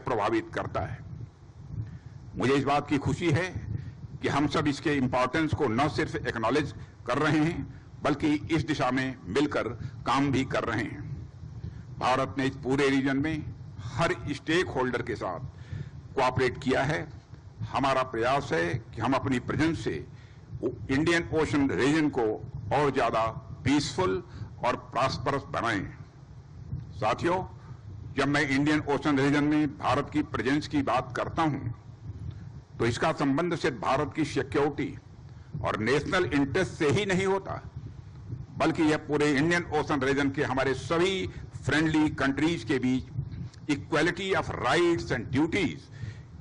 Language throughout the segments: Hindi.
प्रभावित करता है। मुझे इस बात की खुशी है कि हम सब इसके इंपॉर्टेंस को न सिर्फ एक्नॉलेज कर रहे हैं बल्कि इस दिशा में मिलकर काम भी कर रहे हैं। भारत ने इस पूरे रीजन में हर स्टेक होल्डर के साथ कोऑपरेट किया है। हमारा प्रयास है कि हम अपनी प्रेजेंस से इंडियन ओशन रीजन को और ज्यादा पीसफुल और प्रॉस्परस बनाएं। साथियों, जब मैं इंडियन ओशन रीजन में भारत की प्रेजेंस की बात करता हूं तो इसका संबंध सिर्फ भारत की सिक्योरिटी और नेशनल इंटरेस्ट से ही नहीं होता, बल्कि यह पूरे इंडियन ओशन रीजन के हमारे सभी फ्रेंडली कंट्रीज के बीच equality of rights and duties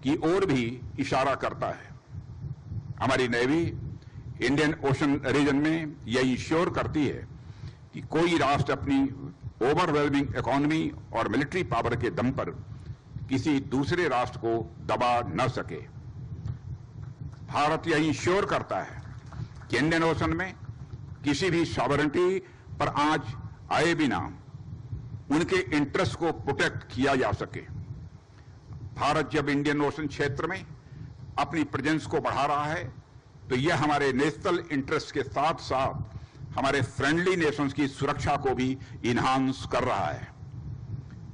की ओर भी इशारा करता है। हमारी नेवी इंडियन ओशन रीजन में यह इंश्योर करती है कि कोई राष्ट्र अपनी ओवरवेलमिंग इकोनॉमी और मिलिट्री पावर के दम पर किसी दूसरे राष्ट्र को दबा न सके। भारत यह इंश्योर करता है कि इंडियन ओशन में किसी भी सॉवरेनिटी पर आंच आए बिना उनके इंटरेस्ट को प्रोटेक्ट किया जा सके। भारत जब इंडियन ओशन क्षेत्र में अपनी प्रेजेंस को बढ़ा रहा है तो यह हमारे नेशनल इंटरेस्ट के साथ साथ हमारे फ्रेंडली नेशंस की सुरक्षा को भी इन्हांस कर रहा है।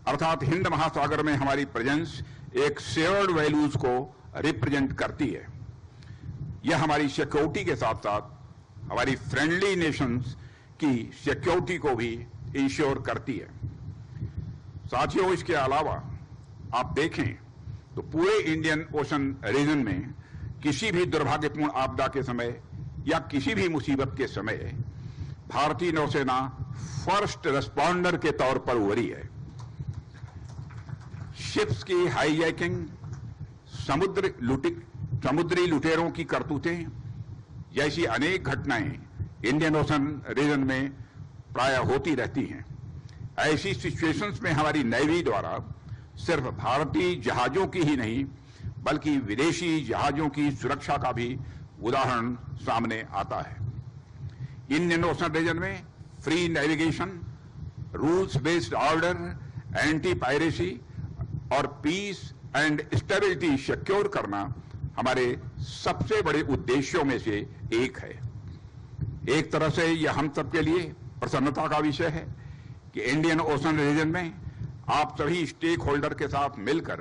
अर्थात हिंद महासागर में हमारी प्रेजेंस एक शेयर्ड वैल्यूज को रिप्रेजेंट करती है। यह हमारी सिक्योरिटी के साथ साथ हमारी फ्रेंडली नेशंस की सिक्योरिटी को भी इंश्योर करती है। साथियों, इसके अलावा आप देखें तो पूरे इंडियन ओशन रीजन में किसी भी दुर्भाग्यपूर्ण आपदा के समय या किसी भी मुसीबत के समय भारतीय नौसेना फर्स्ट रेस्पॉन्डर के तौर पर उभरी है। शिप्स की हाईजैकिंग, समुद्री लुटेरों की करतूतें जैसी अनेक घटनाएं इंडियन ओशन रीजन में प्राय होती रहती हैं। ऐसी सिचुएशंस में हमारी नेवी द्वारा सिर्फ भारतीय जहाजों की ही नहीं बल्कि विदेशी जहाजों की सुरक्षा का भी उदाहरण सामने आता है। इंडियन ओशन रीजन में free navigation, rules based order, anti piracy और पीस एंड स्टेबिलिटी सिक्योर करना हमारे सबसे बड़े उद्देश्यों में से एक है। एक तरह से यह हम सबके लिए प्रसन्नता का विषय है कि इंडियन ओशन रीजन में आप सभी स्टेक होल्डर के साथ मिलकर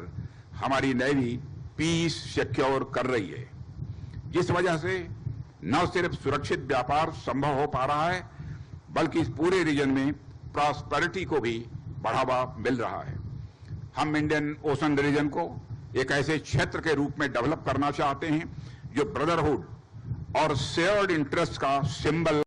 हमारी नेवी पीस सिक्योर कर रही है, जिस वजह से न सिर्फ सुरक्षित व्यापार संभव हो पा रहा है बल्कि इस पूरे रीजन में प्रॉस्पेरिटी को भी बढ़ावा मिल रहा है। हम इंडियन ओशन रीजन को एक ऐसे क्षेत्र के रूप में डेवलप करना चाहते हैं जो ब्रदरहुड और शेयर्ड इंटरेस्ट का सिंबल